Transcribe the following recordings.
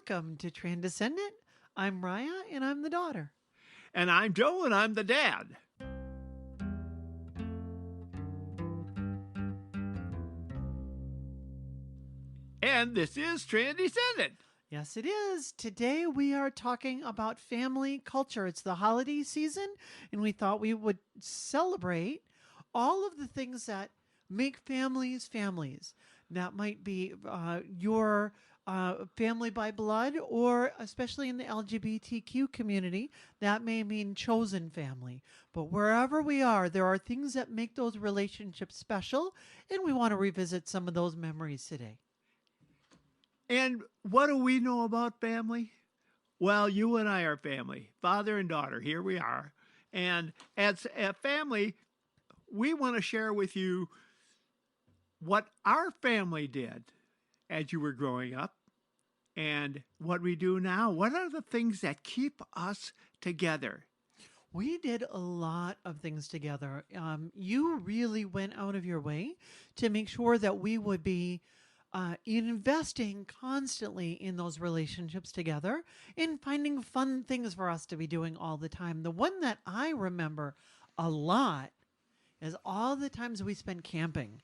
Welcome to Transcendent. I'm Raya, and I'm the daughter. And I'm Joe, and I'm the dad. And this is Transcendent. Yes, it is. Today we are talking about family culture. It's the holiday season, and we thought we would celebrate all of the things that make families families. That might be your family by blood, or especially in the LGBTQ community, that may mean chosen family. But wherever we are, there are things that make those relationships special, and we want to revisit some of those memories today. And what do we know about family? Well, you and I are family, father and daughter. Here we are. And as a family, we want to share with you what our family did as you were growing up and what we do now. What are the things that keep us together? We did a lot of things together. You really went out of your way to make sure that we would be investing constantly in those relationships together and finding fun things for us to be doing all the time. The one that I remember a lot is all the times we spent camping.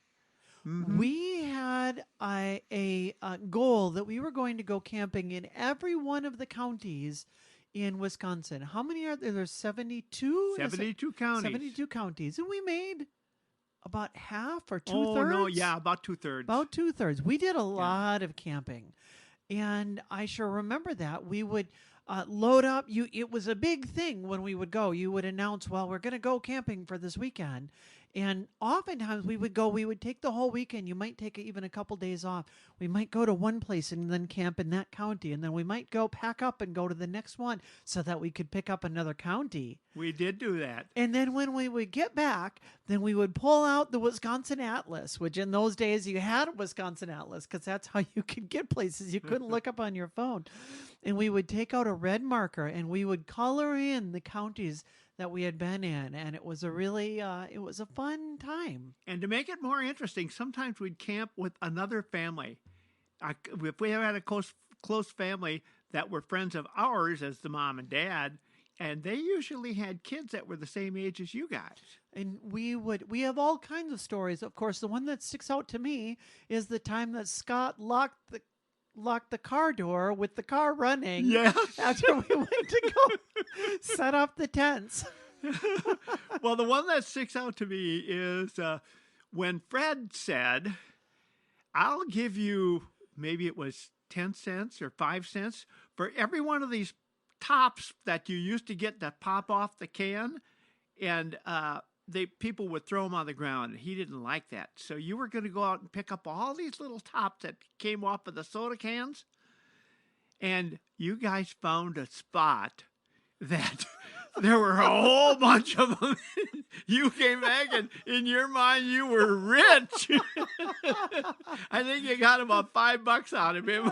We had a goal that we were going to go camping in every one of the counties in Wisconsin. How many are there? There's 72? 72 counties. 72 counties. And we made about half or Oh, two-thirds? no, yeah, about two-thirds. About two-thirds. We did a lot of camping. And I sure remember that. We would load up. It was a big thing when we would go. You would announce, well, we're going to go camping for this weekend. And oftentimes we would take the whole weekend. You might take even a couple days off. We might go to one place and then camp in that county. And then we might go pack up and go to the next one so that we could pick up another county. We did do that. And then when we would get back, then we would pull out the Wisconsin Atlas, which in those days you had a Wisconsin Atlas because that's how you could get places you couldn't look up on your phone. And we would take out a red marker and we would color in the counties that we had been in. And it was it was a fun time. And to make it more interesting, sometimes we'd camp with another family. If we had a close family that were friends of ours as the mom and dad, and they usually had kids that were the same age as you guys. And we have all kinds of stories. Of course, the one that sticks out to me is the time that Scott locked the car door with the car running. Yes. After we went to go set up the tents. Well, the one that sticks out to me is when Fred said, I'll give you, maybe it was 10 cents or 5 cents for every one of these tops that you used to get that pop off the can, and people would throw them on the ground. He didn't like that, so you were going to go out and pick up all these little tops that came off of the soda cans, and you guys found a spot that there were a whole bunch of them. You came back, and in your mind, you were rich. I think you got about $5 out of him.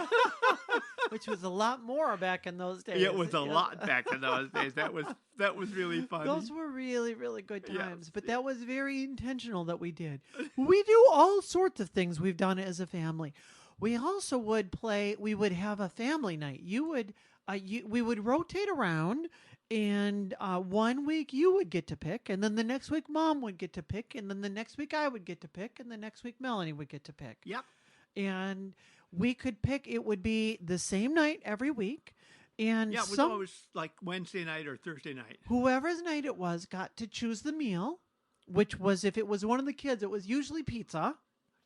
Which was a lot more back in those days. It was a lot back in those days. That was really funny. Those were really, really good times. Yes. But that was very intentional that we did. We do all sorts of things we've done as a family. We also would we would have a family night. We would rotate around, and 1 week you would get to pick, and then the next week Mom would get to pick, and then the next week I would get to pick, and the next week Melanie would get to pick. Yep. And we could pick, it would be the same night every week. And yeah, it was always like Wednesday night or Thursday night. Whoever's night it was got to choose the meal, which was, if it was one of the kids, it was usually pizza.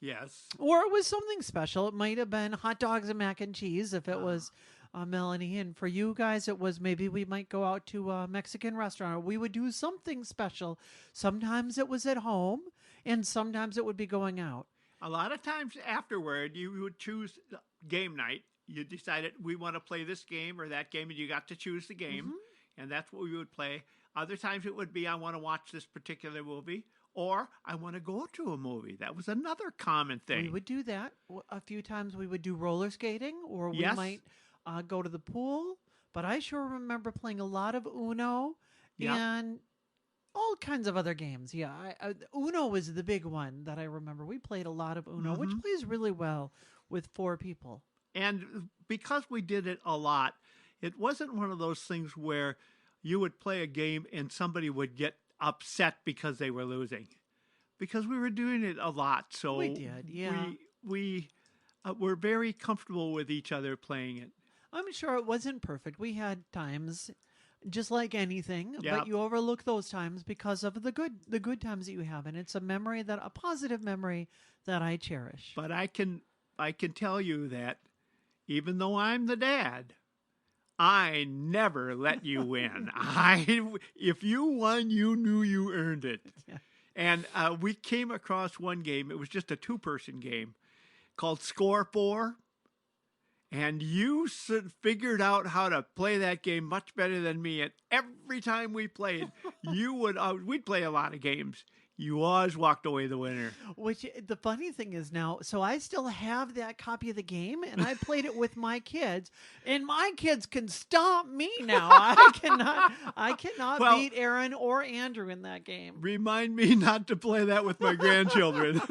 Yes. Or it was something special. It might have been hot dogs and mac and cheese if it was Melanie. And for you guys, it was maybe we might go out to a Mexican restaurant, or we would do something special. Sometimes it was at home, and sometimes it would be going out. A lot of times afterward, you would choose game night. You decided we want to play this game or that game, and you got to choose the game, and that's what we would play. Other times it would be, I want to watch this particular movie, or I want to go to a movie. That was another common thing. We would do that. A few times we would do roller skating, or we Yes. might go to the pool. But I sure remember playing a lot of Uno Yep. and all kinds of other games. Yeah, Uno was the big one that I remember. We played a lot of Uno, which plays really well with 4 people. And because we did it a lot, it wasn't one of those things where you would play a game and somebody would get upset because they were losing. Because we were doing it a lot, We so did, yeah. we were very comfortable with each other playing it. I'm sure it wasn't perfect. We had times just like anything, but Yeah, you overlook those times because of the good times that you have, and it's a positive memory that I cherish. but I can tell you that even though I'm the dad, I never let you win. If you won, you knew you earned it. Yeah. And we came across one game. It was just a two-person game called Score Four, and you figured out how to play that game much better than me. And every time we played, we'd play a lot of games. You always walked away the winner. Which the funny thing is now, so I still have that copy of the game, and I played it with my kids, and my kids can stomp me now. I cannot Well, beat Aaron or Andrew in that game. remind me not to play that with my grandchildren.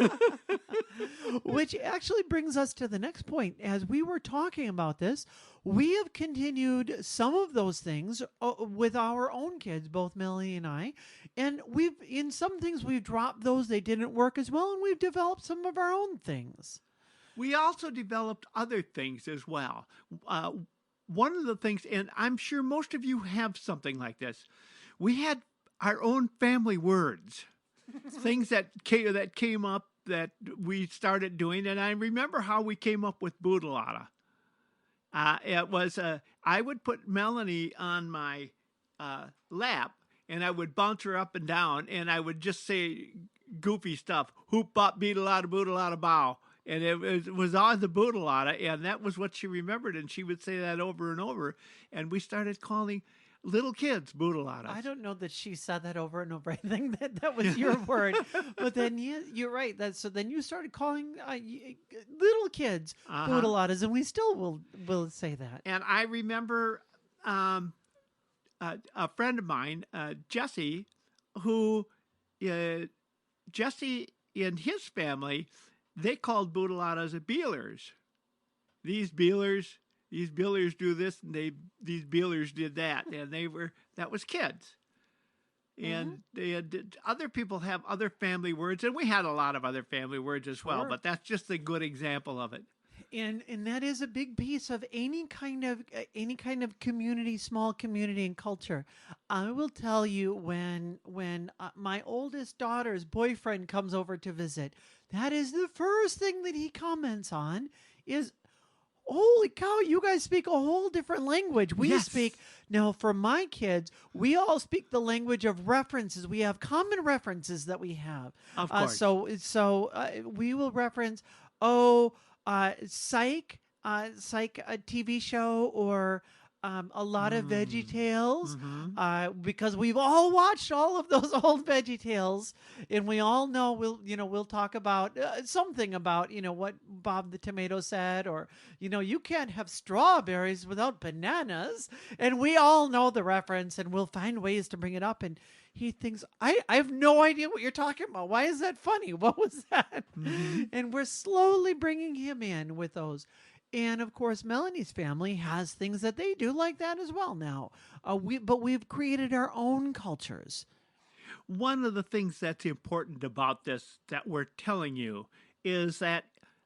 Which actually brings us to the next point. As we were talking about this, we have continued some of those things with our own kids, both Melanie and I. And in some things, we've dropped those. They didn't work as well. And we've developed some of our own things. We also developed other things as well. Uh, One of the things, and I'm sure most of you have something like this, we had our own family words, things that came up that we started doing. And I remember how we came up with boodalata. It was I would put Melanie on my lap, and I would bounce her up and down, and I would just say goofy stuff: "Hoop bop beadalada boodalada bow," and it was always the boodalada, and that was what she remembered, and she would say that over and over, and we started calling little kids boodaladas. I don't know that she said that over and over. I think that was your word. But then you're right. So then you started calling little kids Uh-huh. boodaladas, and we still will say that. And I remember a friend of mine, Jesse, who uh, Jesse and his family, they called boodaladas beelers. These beelers, these beelers do this, and these beelers did that, and that was kids. And other people have other family words, and we had a lot of other family words as well. Sure. But that's just a good example of it. And that is a big piece of any kind of community, small community and culture. I will tell you, when my oldest daughter's boyfriend comes over to visit, that is the first thing that he comments on is, holy cow, you guys speak a whole different language. We Yes. speak now, for my kids, we all speak the language of references. We have common references that we have. Of course. So we will reference, Psych, a TV show, or a lot of Veggie Tales, because we've all watched all of those old Veggie Tales, and we all know we'll talk about something about what Bob the Tomato said, or you can't have strawberries without bananas, and we all know the reference, and we'll find ways to bring it up. And he thinks, I have no idea what you're talking about. Why is that funny? What was that? And we're slowly bringing him in with those. And of course, Melanie's family has things that they do like that as well now. But we've created our own cultures. One of the things that's important about this that we're telling you is that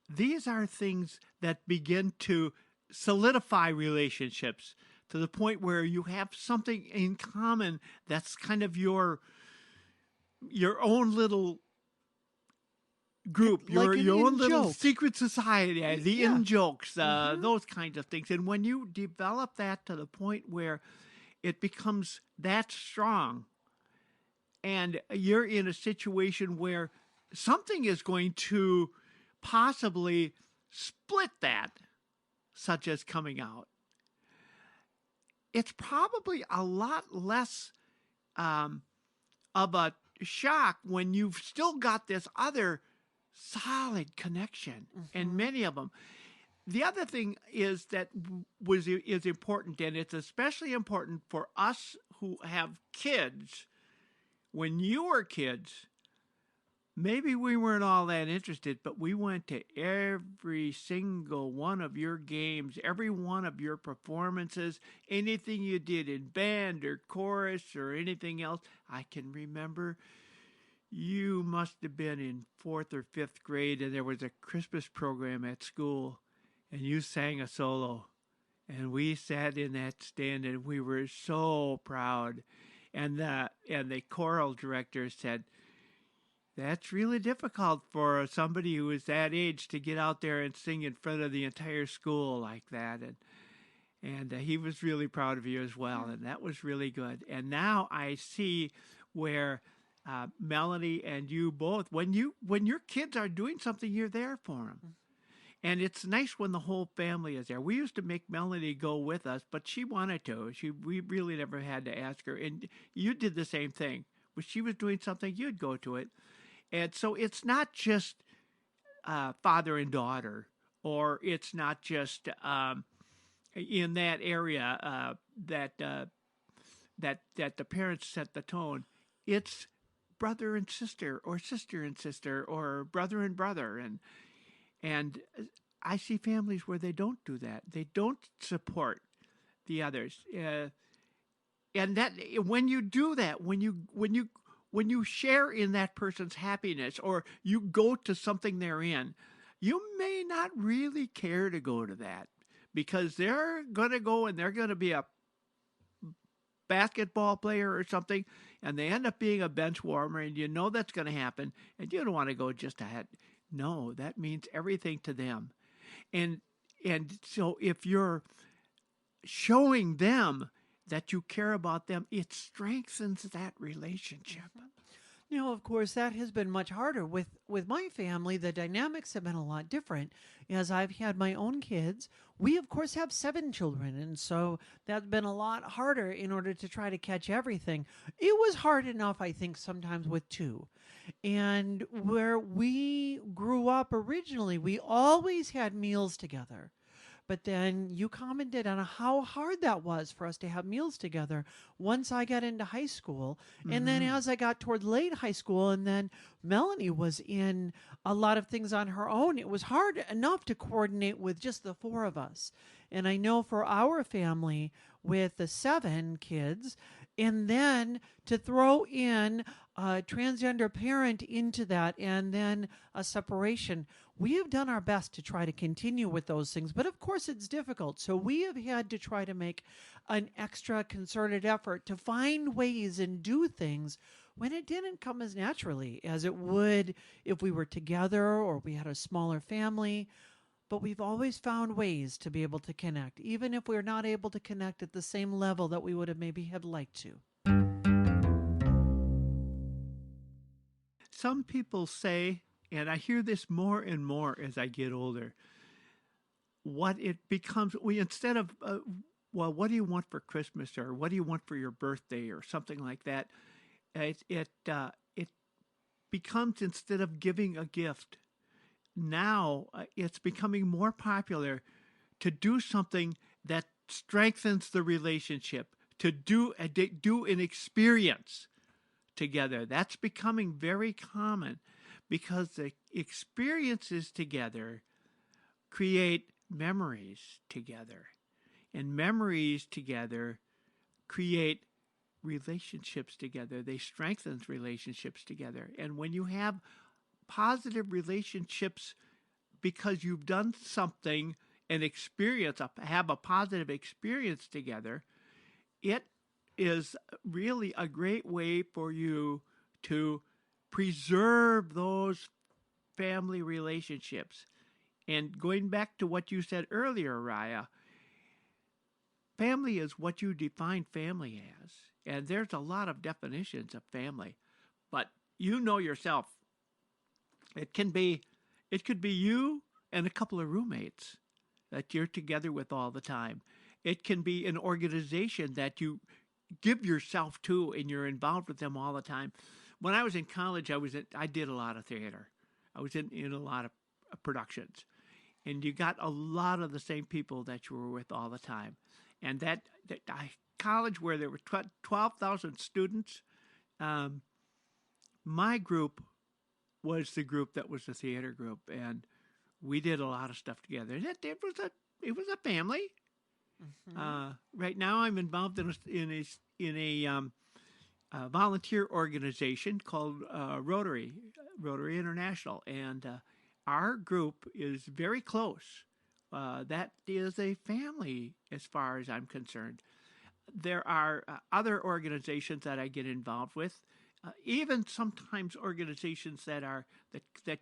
these are things that begin to solidify relationships to the point where you have something in common that's kind of your own little group, Like an your own in little joke. secret society, the Yeah. in jokes, those kinds of things. And when you develop that to the point where it becomes that strong, and you're in a situation where something is going to possibly split that, such as coming out, it's probably a lot less of a shock when you've still got this other solid connection, and many of them. The other thing is that is important, and it's especially important for us who have kids. When you were kids, maybe we weren't all that interested, but we went to every single one of your games, every one of your performances, anything you did in band or chorus or anything else. I can remember you must have been in fourth or fifth grade, and there was a Christmas program at school, and you sang a solo. And we sat in that stand, and we were so proud. And the choral director said, "That's really difficult for somebody who is that age to get out there and sing in front of the entire school like that." And he was really proud of you as well, and that was really good. And now I see where Melanie and you both, when your kids are doing something, you're there for them. And it's nice when the whole family is there. We used to make Melanie go with us, but she wanted to. We really never had to ask her. And you did the same thing. When she was doing something, you'd go to it. And so it's not just father and daughter, or it's not just in that area that the parents set the tone. It's brother and sister, or sister and sister, or brother and brother, and I see families where they don't do that. They don't support the others, and that when you do that, when you share in that person's happiness, or you go to something they're in, you may not really care to go to that because they're going to go and they're going to be a basketball player or something, and they end up being a bench warmer, and you know that's going to happen, and you don't want to go just ahead. No, that means everything to them. And and so if you're showing them that you care about them, it strengthens that relationship. Now, of course, that has been much harder with my family. The dynamics have been a lot different. As I've had my own kids, we of course have 7 children, and so that's been a lot harder in order to try to catch everything. It was hard enough, I think, sometimes with 2. And where we grew up originally, we always had meals together. But then you commented on how hard that was for us to have meals together once I got into high school. And then Mm-hmm. as I got toward late high school, and then Melanie was in a lot of things on her own, it was hard enough to coordinate with just the 4 of us. And I know for our family, with the 7 kids, and then to throw in a transgender parent into that, and then a separation, we have done our best to try to continue with those things. But of course, it's difficult. So we have had to try to make an extra concerted effort to find ways and do things when it didn't come as naturally as it would if we were together or we had a smaller family. But we've always found ways to be able to connect, even if we're not able to connect at the same level that we would have maybe had liked to. Some people say, and I hear this more and more as I get older, what it becomes, we instead of, well, what do you want for Christmas, or what do you want for your birthday, or something like that, it becomes, instead of giving a gift, now it's becoming more popular to do something that strengthens the relationship, to do an experience together. That's becoming very common because the experiences together create memories together, and memories together create relationships together. They strengthen relationships together. And when you have positive relationships because you've done something, an experience, have a positive experience together, it is really a great way for you to preserve those family relationships. And going back to what you said earlier, Raya, family is what you define family as. And there's a lot of definitions of family. But you know yourself, it can be it could be you and a couple of roommates that you're together with all the time. It can be an organization that you give yourself to and you're involved with them all the time. When I was in college, I did a lot of theater. I was in a lot of productions, and you got a lot of the same people that you were with all the time. And college where there were 12,000 students, um, my group was the group that was the theater group, and we did a lot of stuff together. It was a family. Mm-hmm. Right now, I'm involved in a volunteer organization called Rotary International, and our group is very close. That is a family, as far as I'm concerned. There are other organizations that I get involved with, even sometimes organizations that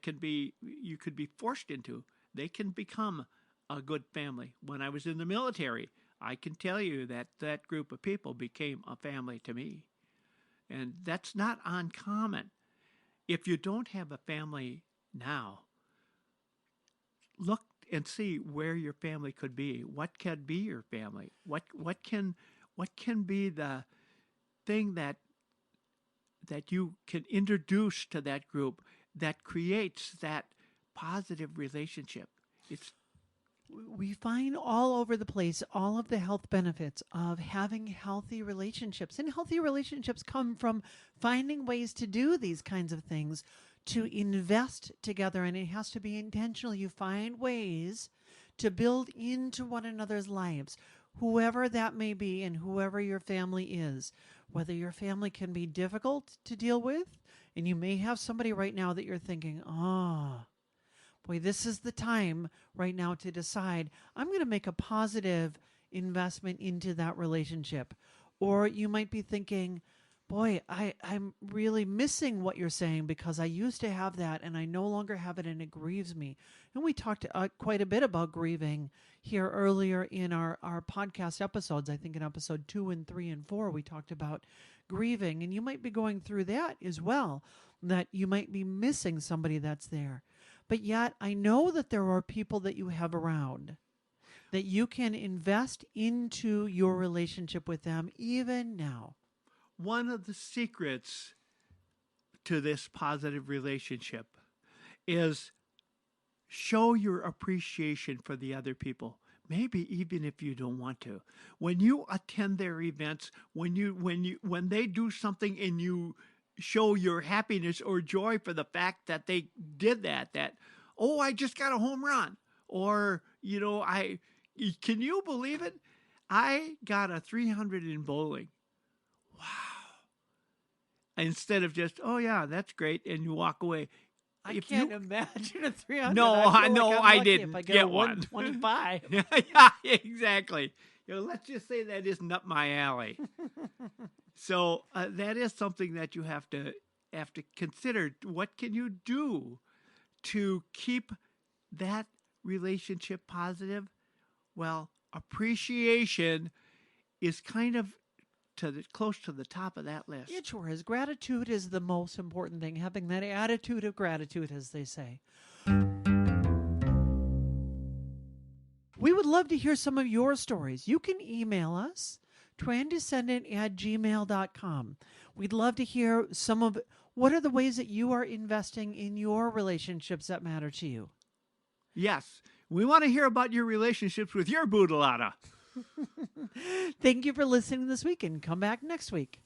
can be you could be forced into. They can become a good family. When I was in the military, I can tell you that that group of people became a family to me, and that's not uncommon. If you don't have a family now, look and see where your family could be. What can be your family? What can be the thing that you can introduce to that group that creates that positive relationship? It's We find all over the place all of the health benefits of having healthy relationships. And healthy relationships come from finding ways to do these kinds of things, to invest together. And it has to be intentional. You find ways to build into one another's lives, whoever that may be, and whoever your family is. Whether your family can be difficult to deal with, and you may have somebody right now that you're thinking, oh, boy, this is the time right now to decide I'm going to make a positive investment into that relationship. Or you might be thinking, boy, I'm really missing what you're saying because I used to have that and I no longer have it and it grieves me. And we talked quite a bit about grieving here earlier in our podcast episodes. I think in episode 2 and 3 and 4, we talked about grieving. And you might be going through that as well, that you might be missing somebody that's there. But yet, I know that there are people that you have around that you can invest into your relationship with them even now. one of the secrets to this positive relationship is show your appreciation for the other people. Maybe even if you don't want to. When you attend their events, when they do something and you show your happiness or joy for the fact that they did that, oh, I just got a home run, or I can you believe it? I got a 300 in bowling. Wow. Instead of just, oh yeah, that's great, and you walk away. I If can't you imagine a 300. No, I I feel like know I'm I lucky if I didn't get a get one. 125. Yeah, exactly. Let's just say that isn't up my alley. So that is something that you have to consider. What can you do to keep that relationship positive? Well, appreciation is kind of close to the top of that list. It sure is. Gratitude is the most important thing, having that attitude of gratitude, as they say. We would love to hear some of your stories. You can email us, transcendent@gmail.com. We'd love to hear some of what are the ways that you are investing in your relationships that matter to you. Yes, we want to hear about your relationships with your boodalata. Thank you for listening this week and come back next week.